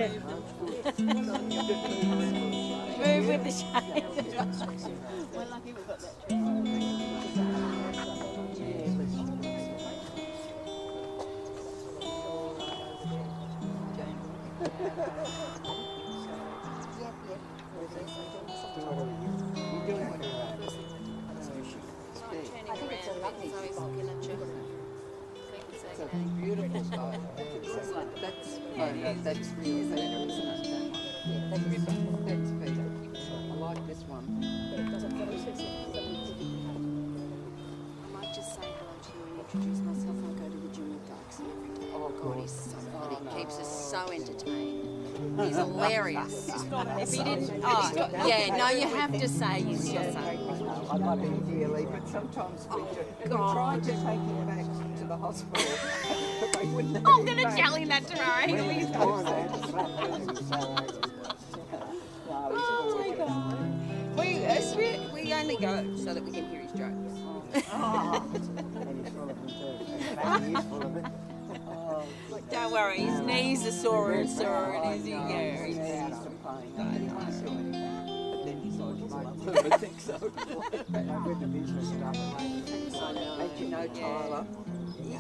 Yeah. Move with the shade. We're lucky we've got that tree. I think it's a lovely It's a beautiful style. That's real feather, isn't it? Yeah, that's feather. I like this one. I might just say hello to you and introduce myself. I go to the gym with Dogs every day. Oh God, he's so funny. He keeps us so entertained. He's hilarious. If he didn't, no, you have to say he's your son. I love him dearly, but sometimes we tried to take him back to the hospital, but they wouldn't let I'm going to tell him that tomorrow. We only go so that we can hear his jokes. Don't worry, his knees are sore and sore, and he's I think so. And you know Tyler?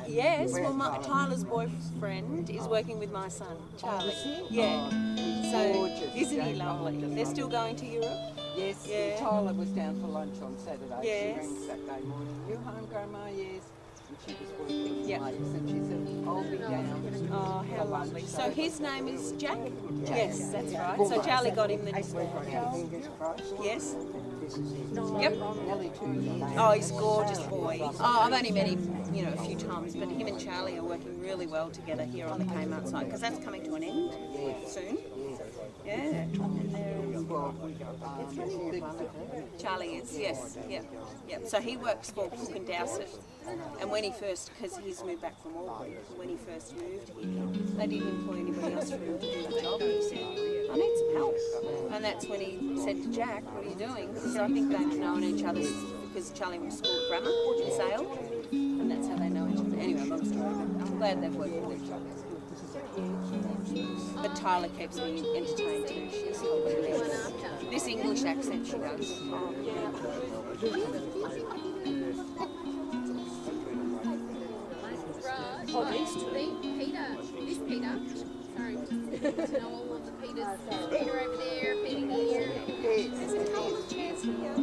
Yes, well, Tyler's boyfriend is working with my son, Charlie. Yeah. So, isn't he lovely? They're still going to Europe? Yes. Yeah. Tyler was down for lunch on Saturday. Yes. She rang Saturday morning. You home, Grandma? Yes. And she was working late, and she said, I'll be down. Oh, how lovely. So his name is Jack? Yes, that's right. So Charlie got him the... Yes? Yep. Oh, he's a gorgeous boy. Oh, I've only met him, a few times, but him and Charlie are working really well together here on the Kmart site, because that's coming to an end soon. Yeah. Charlie is, yes. Yep. So he works for Cook and Dowsett. And when he first, because he's moved back from Auckland, when he first moved here, they didn't employ anybody else for him to do the job. And he said, I need some help. And that's when he said to Jack, what are you doing? Because I think they've known each other because Charlie went to school at Grammar in Sale. And that's how they know each other. Anyway, long story, but I'm glad they've worked with each other. But Tyler keeps me entertained too. She's hilarious. This English accent she does. Oh, these two. This Peter. Sorry, just to know all of the Peters. Peter over there, Peter here. There's a couple of chairs here.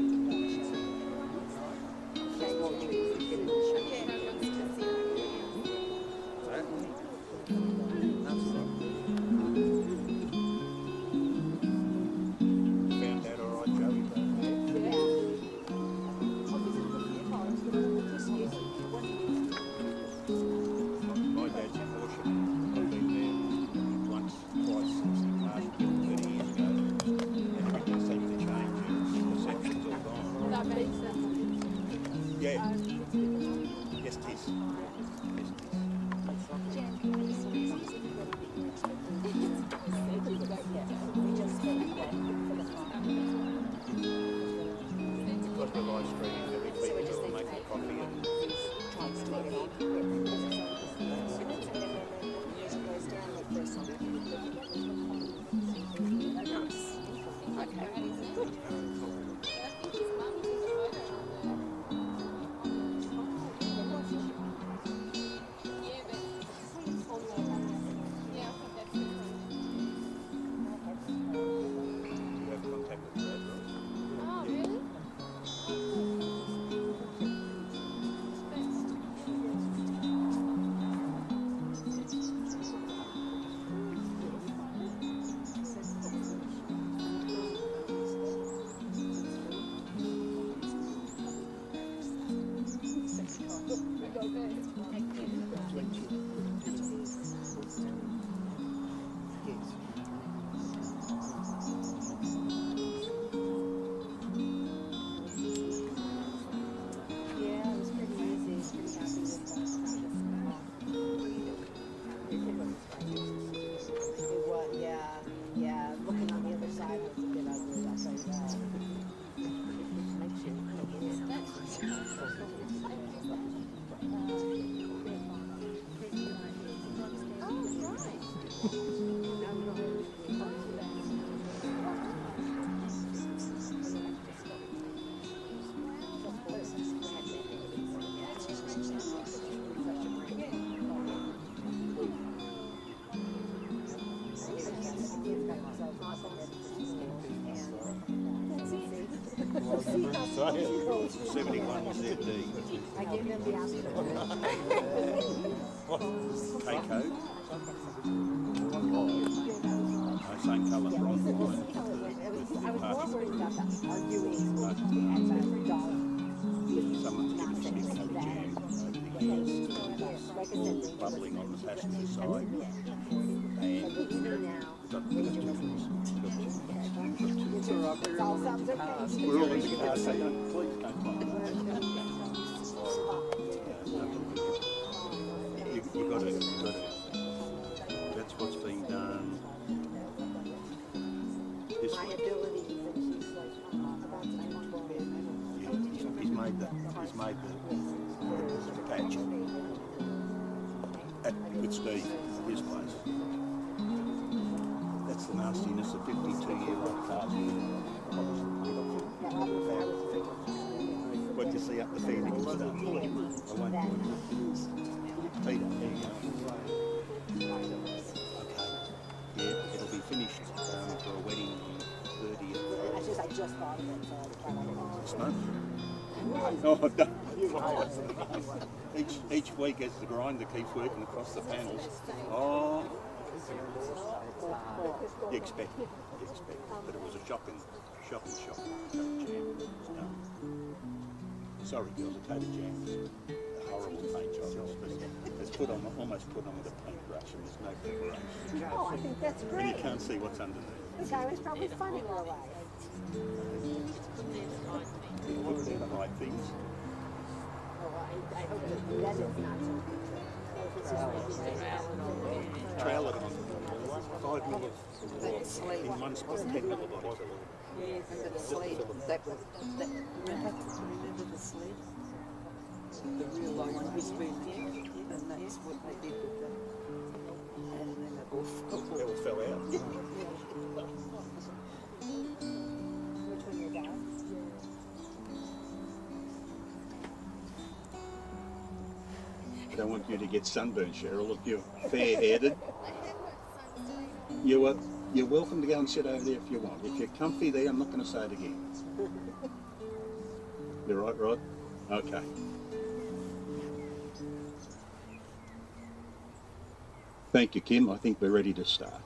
So I had 71 ZD. I gave them the afternoon. K code. Same colour. I was more worried about that arguing $1 Someone's giving me a big jam bubbling on the passenger side. And we're all in the car saying, please don't mind. You've got to, that's what's being done. This way. Yeah, he's made the patch with Steve, his place. That's the nastiness of 52-year-old cars. What you see up the feeding and stuff. I won't Peter, there you go. Okay. Yeah, it'll be finished for a wedding on the 30th. I just thought of it, so Smoke? Oh, each week as the grinder keeps working across the panels. Oh, you expect, but it was a shocking shock. Sorry girls, a total jam. A horrible paint job. It's almost put on with a paintbrush and there's no preparation. Oh, I think that's And great. you can't see what's underneath. The guy was probably funny in a way. You put there to hide things. Oh, I hope that is not so good. Trail it on 5 mil in one spot, 10 mil of body. Remember the sled? Remember the sled? The real long one was been there, and that's what they did with them. And then it all fell out. Which one your dad? I don't want you to get sunburned, Cheryl, if you're fair-headed. You're welcome to go and sit over there if you want. If you're comfy there, I'm not going to say it again. You right, Rod? Okay. Thank you, Kim. I think we're ready to start.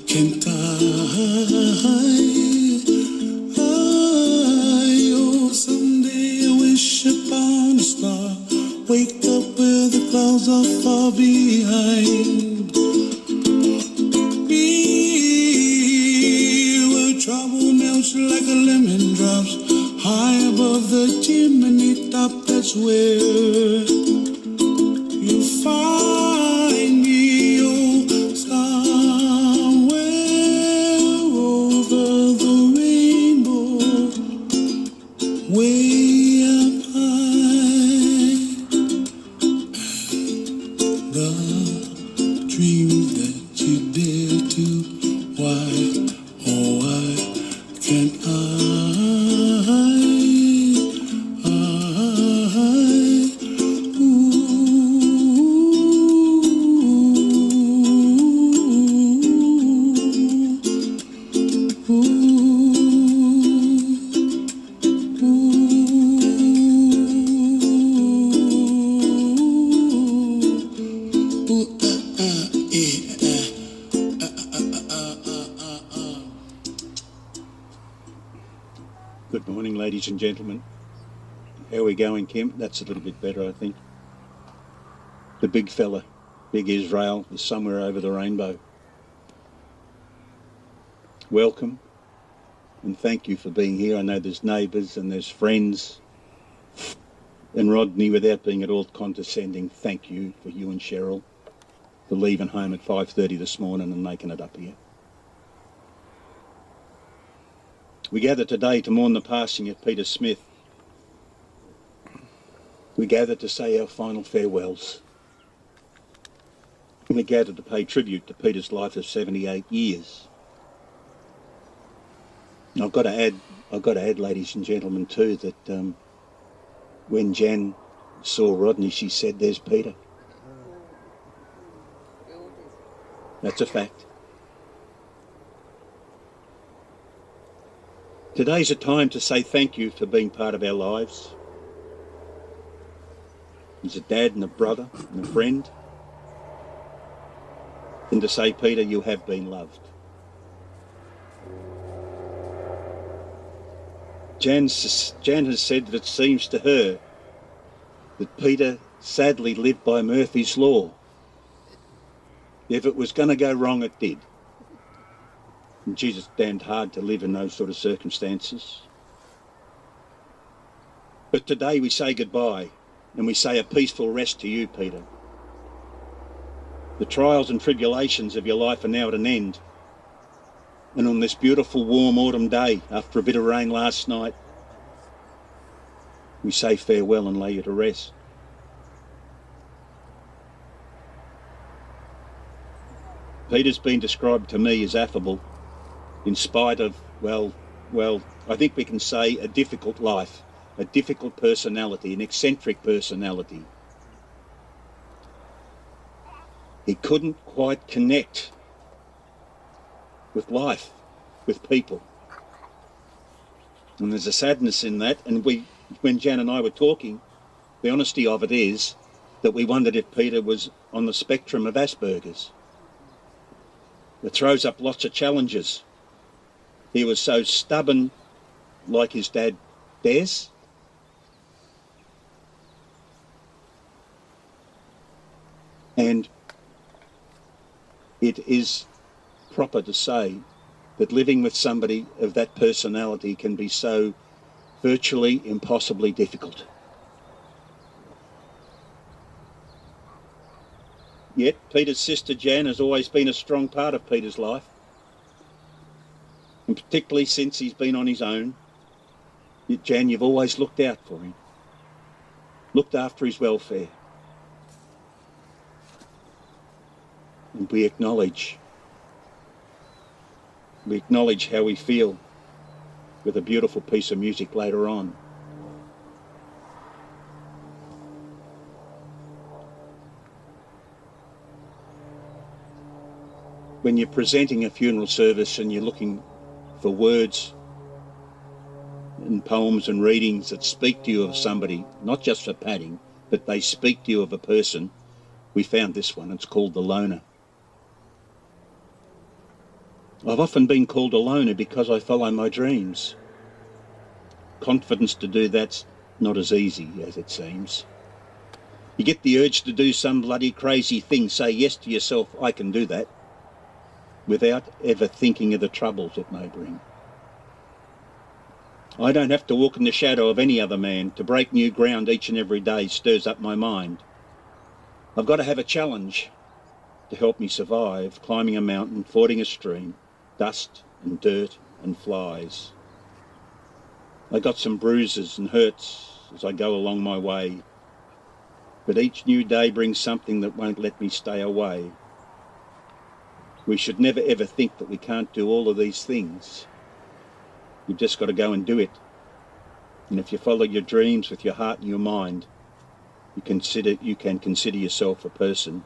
Can't I? clouds are far behind me, where trouble melts like a lemon drops high above the chimney top. That's where you find me, oh, somewhere over the rainbow, way up high. The dreams that you dare to, why, oh, why can't I? Good morning, ladies and gentlemen. How are we going, Kim? That's a little bit better, I think. The big fella, Big Israel, is somewhere over the rainbow. Welcome, and thank you for being here. I know there's neighbours and there's friends. And Rodney, without being at all condescending, thank you for you and Cheryl for leaving home at 5:30 this morning and making it up here. We gather today to mourn the passing of Peter Smith. We gather to say our final farewells. We gather to pay tribute to Peter's life of 78 years. And I've got to add, ladies and gentlemen, too, that when Jan saw Rodney, she said, "There's Peter." That's a fact. Today's a time to say thank you for being part of our lives. As a dad and a brother and a friend. And to say, Peter, you have been loved. Jan has said that it seems to her that Peter sadly lived by Murphy's Law. If it was going to go wrong, it did. And Jesus, damned hard to live in those sort of circumstances. But today we say goodbye, and we say a peaceful rest to you, Peter. The trials and tribulations of your life are now at an end. And on this beautiful warm autumn day, after a bit of rain last night, we say farewell and lay you to rest. Peter's been described to me as affable, in spite of, well, I think we can say a difficult life, a difficult personality, an eccentric personality. He couldn't quite connect with life, with people. And there's a sadness in that, and when Jan and I were talking, the honesty of it is that we wondered if Peter was on the spectrum of Asperger's. It throws up lots of challenges. He was so stubborn, like his dad, Des. And it is proper to say that living with somebody of that personality can be so virtually impossibly difficult. Yet Peter's sister Jan has always been a strong part of Peter's life, and particularly since he's been on his own. Jan, you've always looked out for him, looked after his welfare. And we acknowledge how we feel with a beautiful piece of music later on. When you're presenting a funeral service and you're looking for words and poems and readings that speak to you of somebody, not just for padding, but they speak to you of a person, we found this one. It's called The Loner. I've often been called a loner because I follow my dreams. Confidence to do that's not as easy as it seems. You get the urge to do some bloody crazy thing, say yes to yourself, I can do that, without ever thinking of the troubles it may bring. I don't have to walk in the shadow of any other man. To break new ground each and every day stirs up my mind. I've got to have a challenge to help me survive, climbing a mountain, fording a stream, dust and dirt and flies. I got some bruises and hurts as I go along my way, but each new day brings something that won't let me stay away. We should never ever think that we can't do all of these things. You've just got to go and do it. And if you follow your dreams with your heart and your mind, you can consider yourself a person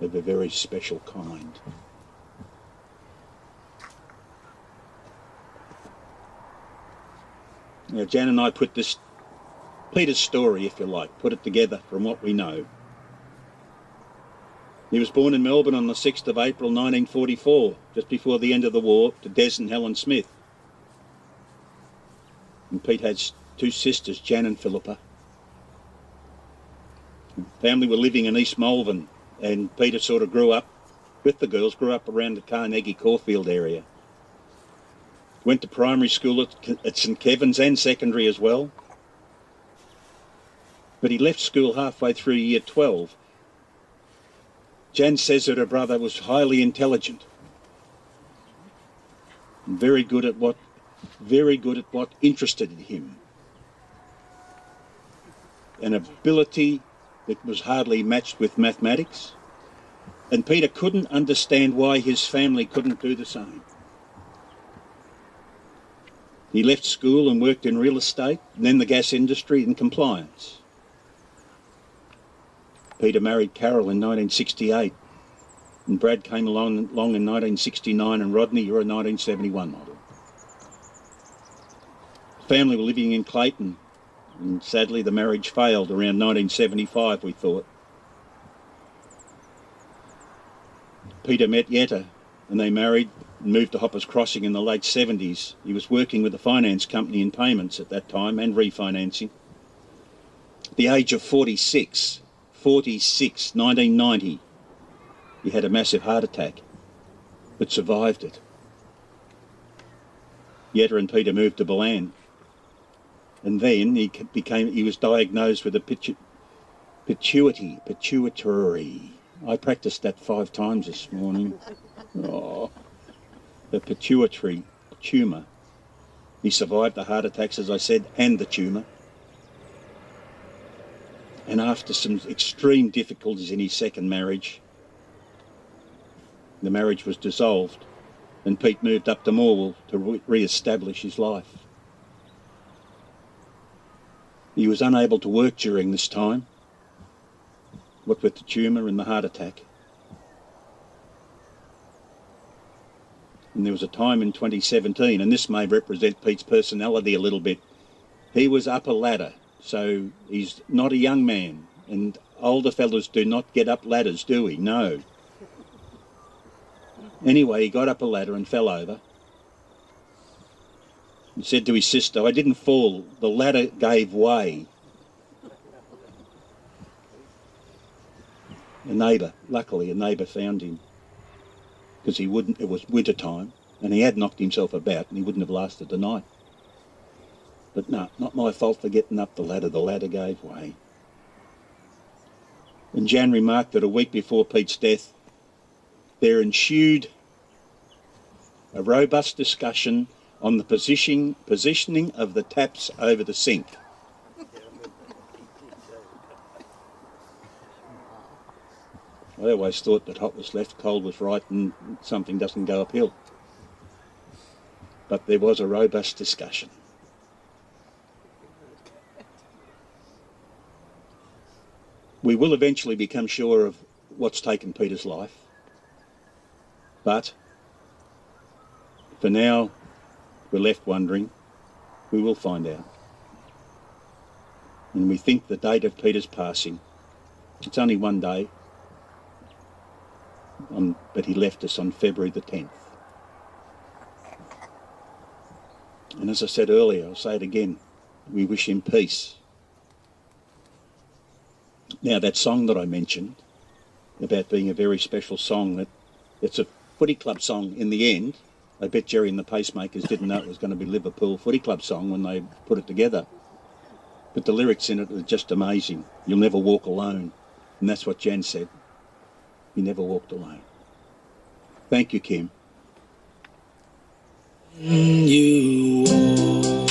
of a very special kind. Now, Jan and I put this, Peter's story, if you like, put it together from what we know. He was born in Melbourne on the 6th of April 1944, just before the end of the war, to Des and Helen Smith. And Pete has two sisters, Jan and Philippa. Family were living in East Malvern, and Peter sort of grew up with the girls, grew up around the Carnegie-Caulfield area. Went to primary school at St Kevin's and secondary as well. But he left school halfway through year 12. Jan says that her brother was highly intelligent and very good at what interested him. An ability that was hardly matched with mathematics. And Peter couldn't understand why his family couldn't do the same. He left school and worked in real estate, and then the gas industry and compliance. Peter married Carol in 1968, and Brad came along in 1969, and Rodney, you're a 1971 model. The family were living in Clayton, and sadly the marriage failed around 1975, we thought. Peter met Yetta, and they married and moved to Hoppers Crossing in the late 70s. He was working with a finance company in payments at that time and refinancing. At the age of 46, 1990, he had a massive heart attack, but survived it. Yetta and Peter moved to Balan, and then he was diagnosed with a pituitary. I practiced that 5 times this morning. Oh, the pituitary tumour. He survived the heart attacks, as I said, and the tumour. And after some extreme difficulties in his second marriage, the marriage was dissolved, and Pete moved up to Morwell to re-establish his life. He was unable to work during this time, what with the tumour and the heart attack. And there was a time in 2017, and this may represent Pete's personality a little bit. He was up a ladder, so he's not a young man, and older fellas do not get up ladders, do we? No. Anyway, he got up a ladder and fell over. He said to his sister, "I didn't fall, the ladder gave way." Luckily a neighbour found him, because it was winter time, and he had knocked himself about and he wouldn't have lasted the night. But no, not my fault for getting up the ladder gave way. And Jan remarked that a week before Pete's death, there ensued a robust discussion on the positioning of the taps over the sink. I always thought that hot was left, cold was right, and something doesn't go uphill. But there was a robust discussion. We will eventually become sure of what's taken Peter's life, but for now we're left wondering. We will find out. And we think the date of Peter's passing, it's only one day, but he left us on February the 10th. And as I said earlier, I'll say it again, we wish him peace. Now, that song that I mentioned about being a very special song, that it's a footy club song in the end. I bet Jerry and the Pacemakers didn't know it was going to be Liverpool Footy Club song when they put it together. But the lyrics in it are just amazing. You'll never walk alone. And that's what Jan said. He never walked alone. Thank you, Kim. You walk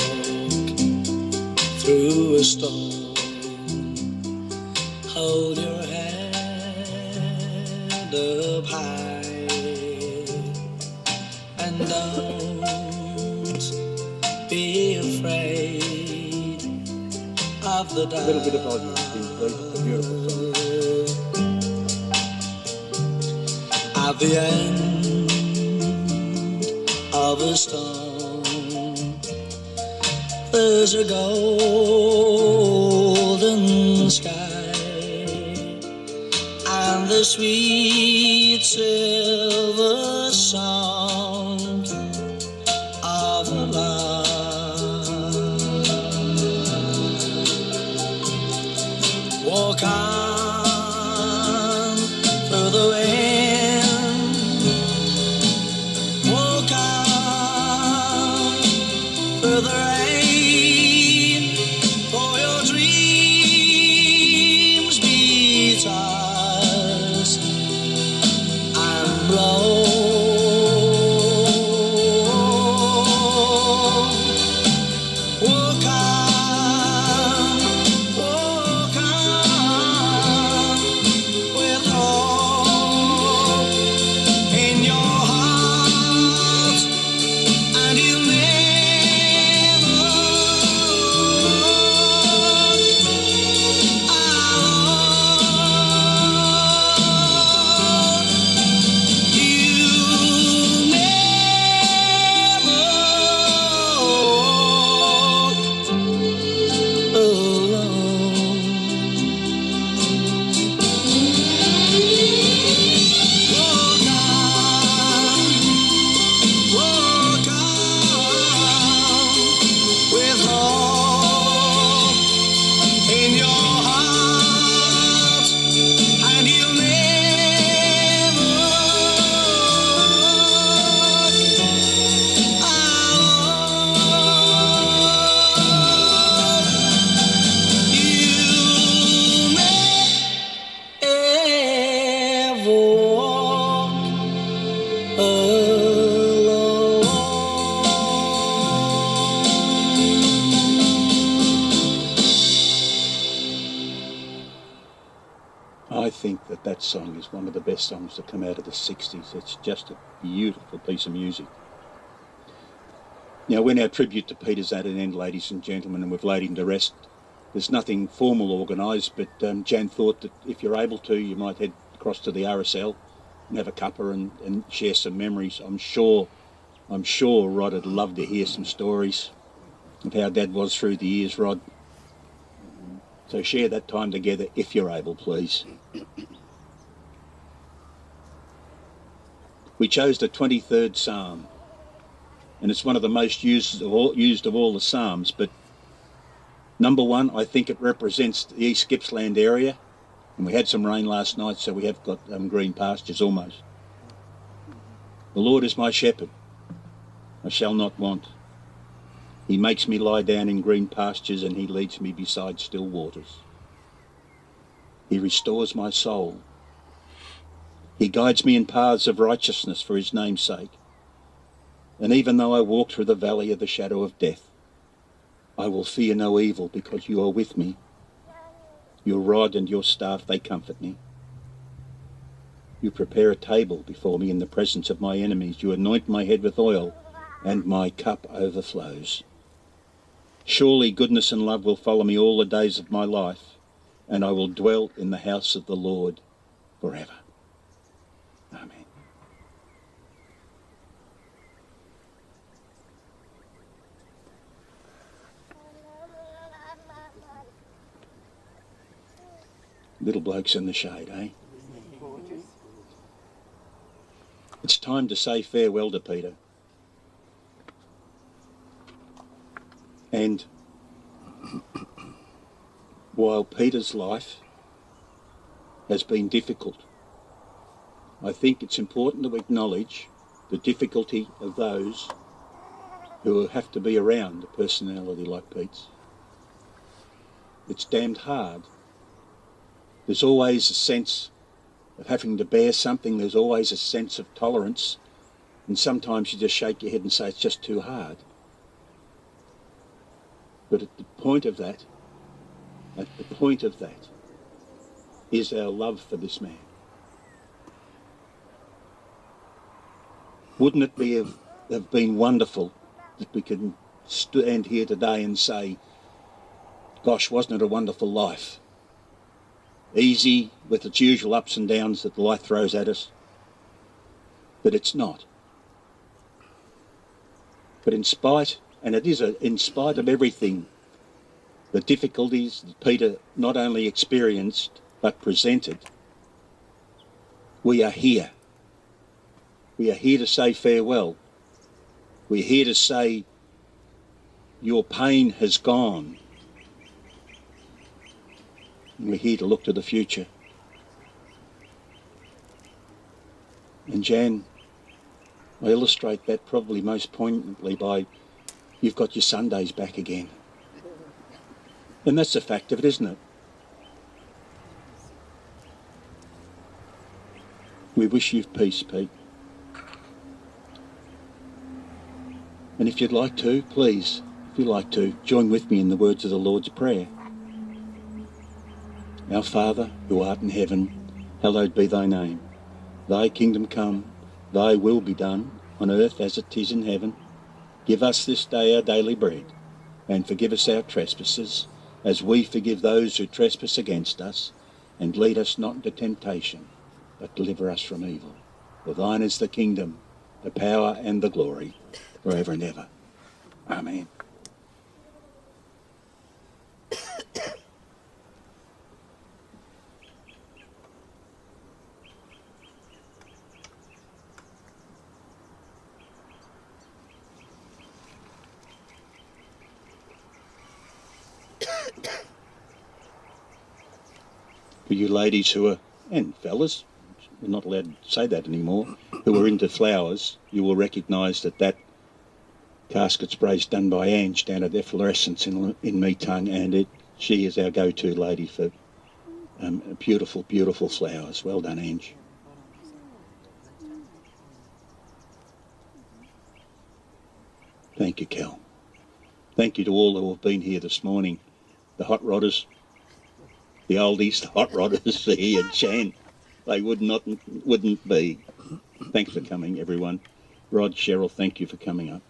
through a storm, hold your head up high, and don't be afraid of the dark. A little bit of volume, please. It's a beautiful song. At the end of a storm, there's a golden sky and the sweet silver song of a lark. Walk on through the wind, walk on through the rain, for your dreams be tossed and blown. Walk on with hope in your heart, and you'll never with hope in your heart, and you'll never ever walk alone. I think that song is one of the best songs to come out of the 60s. It's just a beautiful piece of music. Now, when our tribute to Peter's at an end, ladies and gentlemen, and we've laid him to rest, there's nothing formal organised, but Jan thought that if you're able to, you might head across to the RSL and have a cuppa and share some memories. I'm sure Rod would love to hear some stories of how Dad was through the years, Rod. So share that time together if you're able, please. We chose the 23rd Psalm, and it's one of the most used of all the Psalms, but number one, I think it represents the East Gippsland area, and we had some rain last night, so we have got green pastures almost. The Lord is my shepherd, I shall not want. He makes me lie down in green pastures, and he leads me beside still waters. He restores my soul. He guides me in paths of righteousness for his name's sake. And even though I walk through the valley of the shadow of death, I will fear no evil, because you are with me. Your rod and your staff, they comfort me. You prepare a table before me in the presence of my enemies. You anoint my head with oil, and my cup overflows. Surely goodness and love will follow me all the days of my life, and I will dwell in the house of the Lord forever. Amen. Little blokes in the shade, eh? It's time to say farewell to Peter. And while Peter's life has been difficult. I think it's important to acknowledge the difficulty of those who have to be around a personality like Pete's. It's damned hard. There's always a sense of having to bear something. There's always a sense of tolerance. And sometimes you just shake your head and say it's just too hard. But at the point of that is our love for this man. Wouldn't it have been wonderful that we could stand here today and say, gosh, wasn't it a wonderful life? Easy with its usual ups and downs that life throws at us. But it's not. But in spite of everything, the difficulties that Peter not only experienced but presented, we are here. We are here to say farewell. We're here to say your pain has gone. And we're here to look to the future. And Jan, I illustrate that probably most poignantly by you've got your Sundays back again. And that's the fact of it, isn't it? We wish you peace, Pete. And if you'd like to, please, if you'd like to, join with me in the words of the Lord's Prayer. Our Father, who art in heaven, hallowed be thy name. Thy kingdom come, thy will be done, on earth as it is in heaven. Give us this day our daily bread, and forgive us our trespasses, as we forgive those who trespass against us. And lead us not into temptation, but deliver us from evil. For thine is the kingdom, the power and the glory, forever and ever. Amen. For you ladies who are, and fellas, we're not allowed to say that anymore, who are into flowers, you will recognise that casket spray is done by Ange down at Efflorescence in Meetung, and she is our go-to lady for beautiful, beautiful flowers. Well done, Ange. Thank you, Cal. Thank you to all who have been here this morning. The hot rodders, the oldies, the hot rodders, here, Jan. They wouldn't be. Thanks for coming, everyone. Rod, Cheryl, thank you for coming up.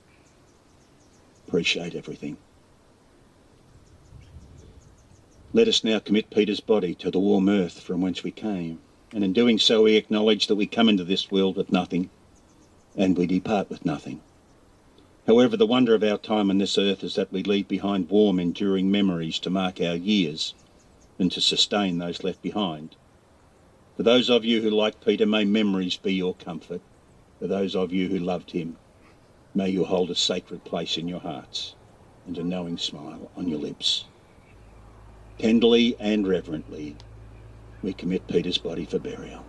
Appreciate everything. Let us now commit Peter's body to the warm earth from whence we came, and in doing so we acknowledge that we come into this world with nothing, and we depart with nothing. However, the wonder of our time on this earth is that we leave behind warm, enduring memories to mark our years and to sustain those left behind. For those of you who like Peter, may memories be your comfort. For those of you who loved him, may you hold a sacred place in your hearts and a knowing smile on your lips. Tenderly and reverently, we commit Peter's body for burial.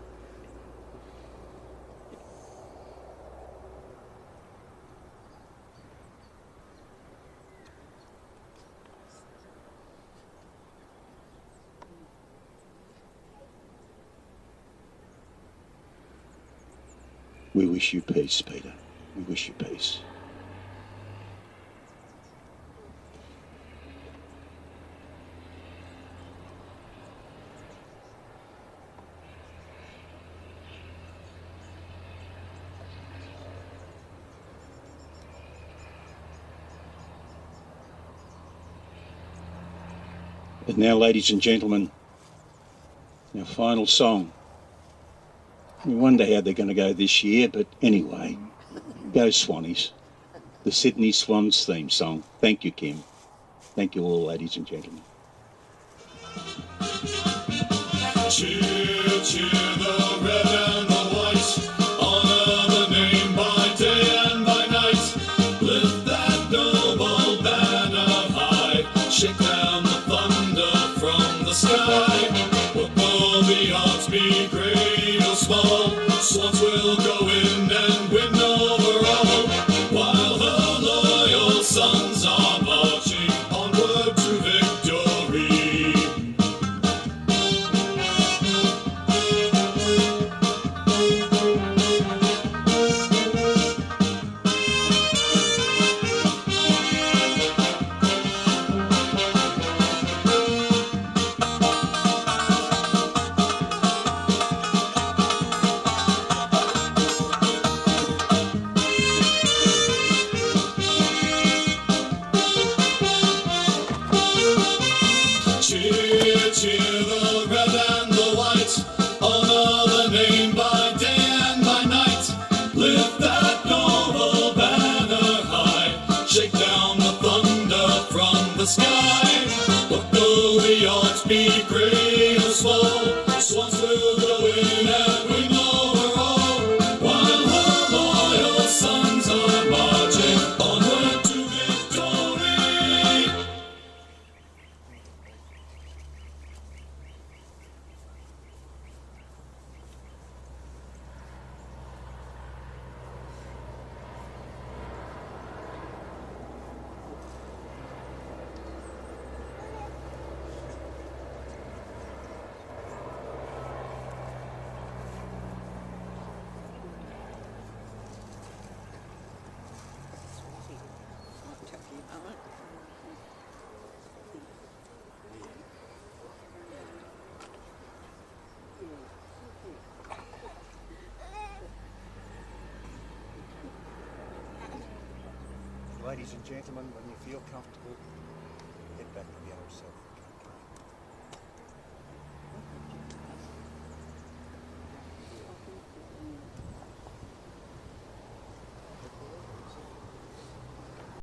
We wish you peace, Peter. We wish you peace. And now, ladies and gentlemen, our final song. We wonder how they're going to go this year, but anyway, go Swannies. The Sydney Swans theme song. Thank you, Kim. Thank you all, ladies and gentlemen. Cheer, cheer the red and the white, honour the name by day and by night. Lift that noble banner high, shake down the thunder from the sky. What will the odds cheer the red and the white, honor the name by day and by night. Lift that noble banner high, shake down the thunder from the sky. What though the odds be great or small, Swans will go in and win over all, while her loyal sons are marching onward to victory. Ladies and gentlemen, when you feel comfortable,